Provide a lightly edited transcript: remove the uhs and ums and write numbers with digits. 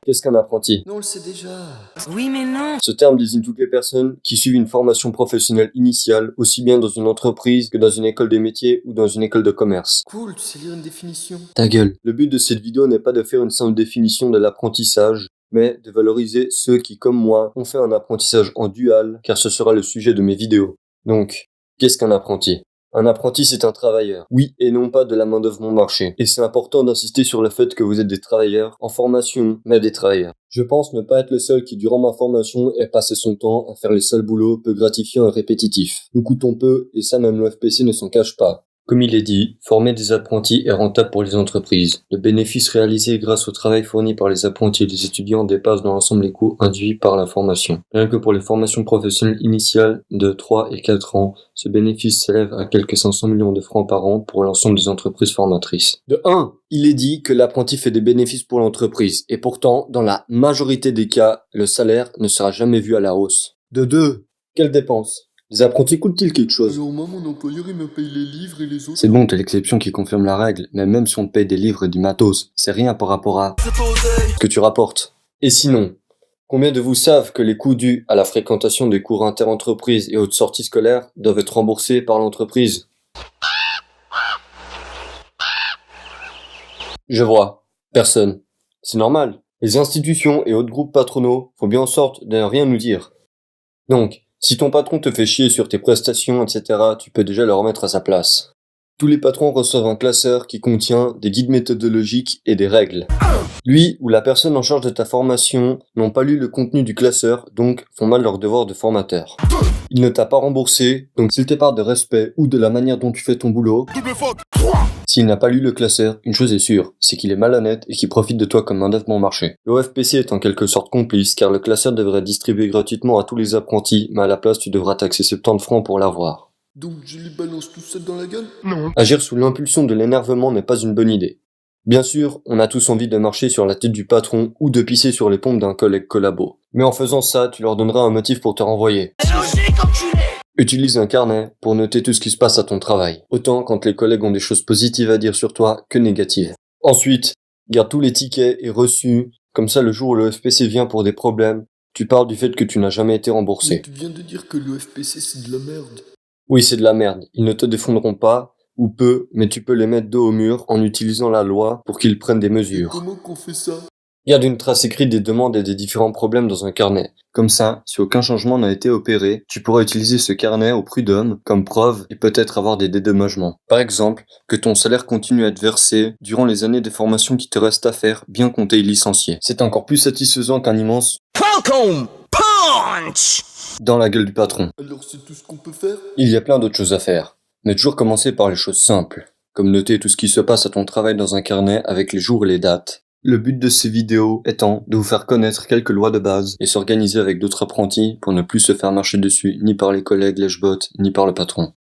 Qu'est-ce qu'un apprenti? Non, on le sait déjà. Oui, mais non. Ce terme désigne toutes les personnes qui suivent une formation professionnelle initiale, aussi bien dans une entreprise que dans une école des métiers ou dans une école de commerce. Cool, tu sais lire une définition. Ta gueule. Le but de cette vidéo n'est pas de faire une simple définition de l'apprentissage, mais de valoriser ceux qui, comme moi, ont fait un apprentissage en dual, car ce sera le sujet de mes vidéos. Donc, qu'est-ce qu'un apprenti? Un apprenti, c'est un travailleur. Oui, et non pas de la main-d'œuvre bon marché. Et c'est important d'insister sur le fait que vous êtes des travailleurs, en formation, mais des travailleurs. Je pense ne pas être le seul qui, durant ma formation, ait passé son temps à faire les seuls boulots peu gratifiants et répétitifs. Nous coûtons peu, et ça même le FPC ne s'en cache pas. Comme il est dit, former des apprentis est rentable pour les entreprises. Le bénéfice réalisé grâce au travail fourni par les apprentis et les étudiants dépasse dans l'ensemble les coûts induits par la formation. Rien que pour les formations professionnelles initiales de 3 et 4 ans, ce bénéfice s'élève à quelques 500 millions de francs par an pour l'ensemble des entreprises formatrices. De 1, il est dit que l'apprenti fait des bénéfices pour l'entreprise, et pourtant, dans la majorité des cas, le salaire ne sera jamais vu à la hausse. De 2, quelles dépenses? Les apprentis coûtent-ils quelque chose? Alors moi, mon employeur, il me paye les livres et les autres... C'est bon, t'es l'exception qui confirme la règle, mais même si on te paye des livres et du matos, c'est rien par rapport à ce que tu rapportes. Et sinon, combien de vous savent que les coûts dus à la fréquentation des cours inter-entreprises et autres sorties scolaires doivent être remboursés par l'entreprise? Je vois. Personne. C'est normal. Les institutions et autres groupes patronaux font bien en sorte de ne rien nous dire. Donc, si ton patron te fait chier sur tes prestations, etc., tu peux déjà le remettre à sa place. Tous les patrons reçoivent un classeur qui contient des guides méthodologiques et des règles. Lui ou la personne en charge de ta formation n'ont pas lu le contenu du classeur, donc font mal leur devoir de formateur. Il ne t'a pas remboursé, donc s'il te parle de respect ou de la manière dont tu fais ton boulot, s'il n'a pas lu le classeur, une chose est sûre, c'est qu'il est malhonnête et qu'il profite de toi comme main-d'œuvre bon marché. L'OFPC est en quelque sorte complice, car le classeur devrait distribuer gratuitement à tous les apprentis, mais à la place tu devras taxer 70 francs pour l'avoir. Donc je les balance tout ça dans la gueule? Non. Agir sous l'impulsion de l'énervement n'est pas une bonne idée. Bien sûr, on a tous envie de marcher sur la tête du patron ou de pisser sur les pompes d'un collègue collabo. Mais en faisant ça, tu leur donneras un motif pour te renvoyer. Utilise un carnet pour noter tout ce qui se passe à ton travail, autant quand les collègues ont des choses positives à dire sur toi que négatives. Ensuite, garde tous les tickets et reçus, comme ça le jour où le FPC vient pour des problèmes, tu parles du fait que tu n'as jamais été Mais remboursé. tu viens de dire que le FPC c'est de la merde. Oui, c'est de la merde, ils ne te défendront pas, ou peu, mais tu peux les mettre dos au mur en utilisant la loi pour qu'ils prennent des Et mesures. comment qu'on fait ça? Garde une trace écrite des demandes et des différents problèmes dans un carnet. Comme ça, si aucun changement n'a été opéré, tu pourras utiliser ce carnet au prud'homme comme preuve et peut-être avoir des dédommagements. Par exemple, que ton salaire continue à être versé durant les années de formation qui te restent à faire, bien qu'on t'ait licencié. C'est encore plus satisfaisant qu'un immense Falcon Punch. dans la gueule du patron. Alors c'est tout ce qu'on peut faire? Il y a plein d'autres choses à faire, mais toujours commencer par les choses simples, comme noter tout ce qui se passe à ton travail dans un carnet avec les jours et les dates. Le but de ces vidéos étant de vous faire connaître quelques lois de base et s'organiser avec d'autres apprentis pour ne plus se faire marcher dessus ni par les collègues lèche-bottes ni par le patron.